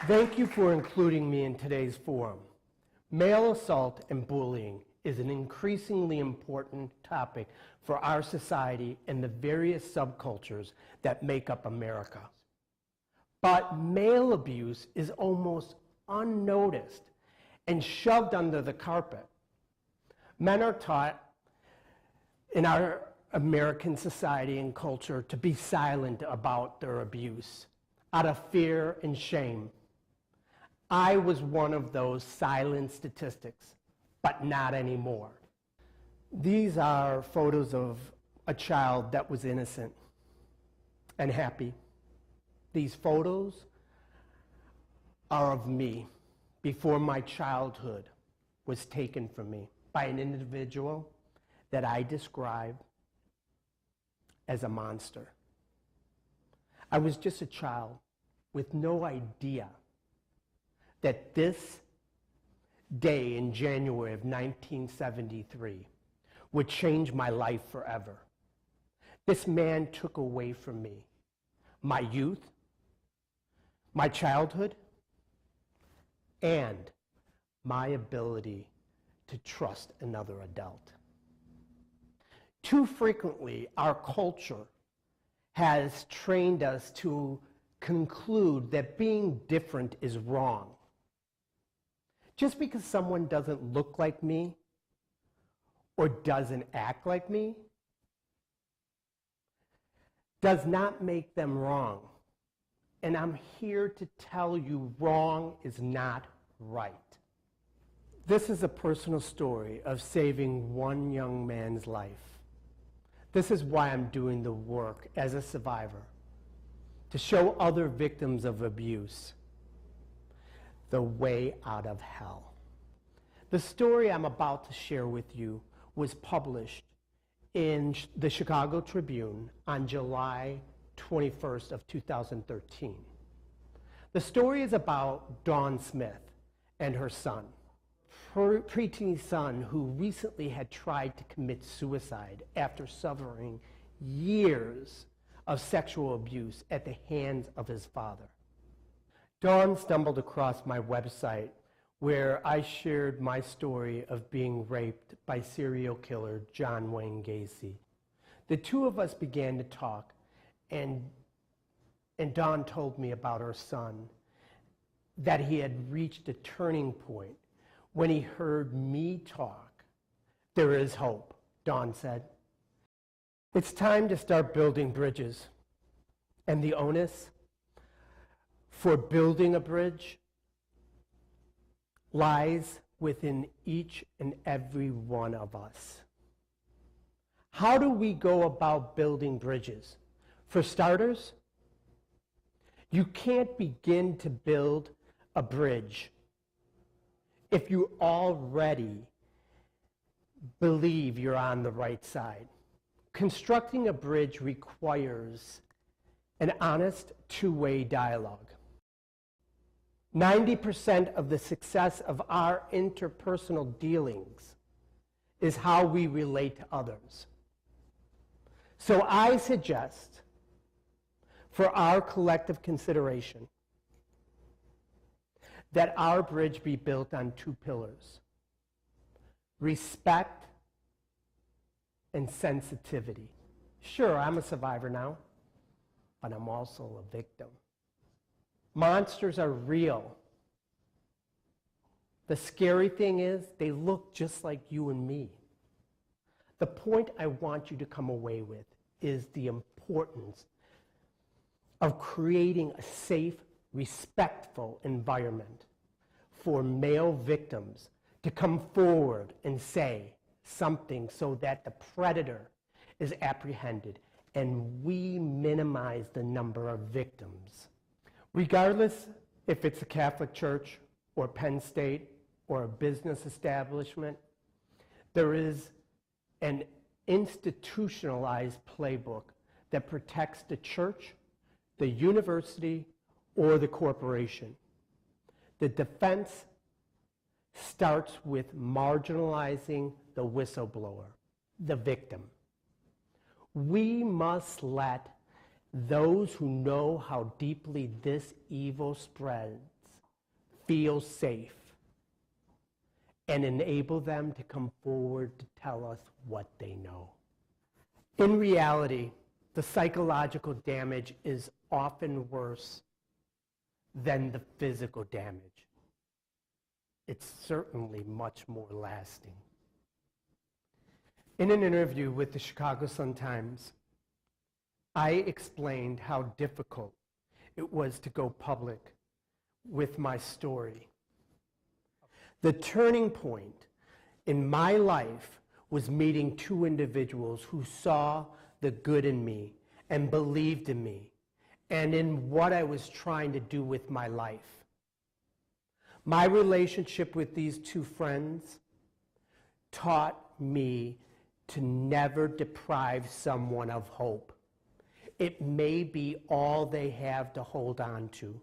Thank you for including me in today's forum. Male assault and bullying is an increasingly important topic for our society and the various subcultures that make up America. But male abuse is almost unnoticed and shoved under the carpet. Men are taught in our American society and culture to be silent about their abuse out of fear and shame. I was one of those silent statistics, but not anymore. These are photos of a child that was innocent and happy. These photos are of me before my childhood was taken from me by an individual that I describe as a monster. I was just a child with no idea that this day in January of 1973 would change my life forever. This man took away from me my youth, my childhood, and my ability to trust another adult. Too frequently, our culture has trained us to conclude that being different is wrong. Just because someone doesn't look like me or doesn't act like me does not make them wrong. And I'm here to tell you wrong is not right. This is a personal story of saving one young man's life. This is why I'm doing the work as a survivor, to show other victims of abuse the way out of hell. The story I'm about to share with you was published in the Chicago Tribune on July 21st of 2013. The story is about Dawn Smith and her son, her preteen son who recently had tried to commit suicide after suffering years of sexual abuse at the hands of his father. Dawn stumbled across my website where I shared my story of being raped by serial killer John Wayne Gacy. The two of us began to talk, and Dawn told me about her son, that he had reached a turning point when he heard me talk. There is hope, Dawn said. It's time to start building bridges, and the onus for building a bridge lies within each and every one of us. How do we go about building bridges? For starters, you can't begin to build a bridge if you already believe you're on the right side. Constructing a bridge requires an honest two-way dialogue. 90% of the success of our interpersonal dealings is how we relate to others. So I suggest, for our collective consideration, that our bridge be built on two pillars: respect and sensitivity. Sure, I'm a survivor now, but I'm also a victim. Monsters are real. The scary thing is, they look just like you and me. The point I want you to come away with is the importance of creating a safe, respectful environment for male victims to come forward and say something so that the predator is apprehended and we minimize the number of victims. Regardless if it's a Catholic church or Penn State or a business establishment, there is an institutionalized playbook that protects the church, the university, or the corporation. The defense starts with marginalizing the whistleblower, the victim. We must let those who know how deeply this evil spreads feel safe, and enable them to come forward to tell us what they know. In reality, the psychological damage is often worse than the physical damage. It's certainly much more lasting. In an interview with the Chicago Sun-Times, I explained how difficult it was to go public with my story. The turning point in my life was meeting two individuals who saw the good in me and believed in me and in what I was trying to do with my life. My relationship with these two friends taught me to never deprive someone of hope. It may be all they have to hold on to.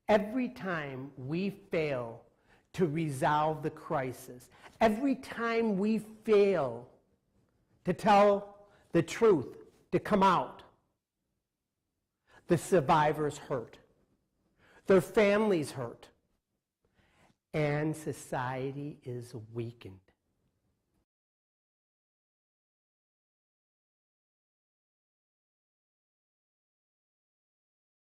Every time we fail to resolve the crisis, every time we fail to tell the truth, to come out, the survivors hurt, their families hurt, and society is weakened.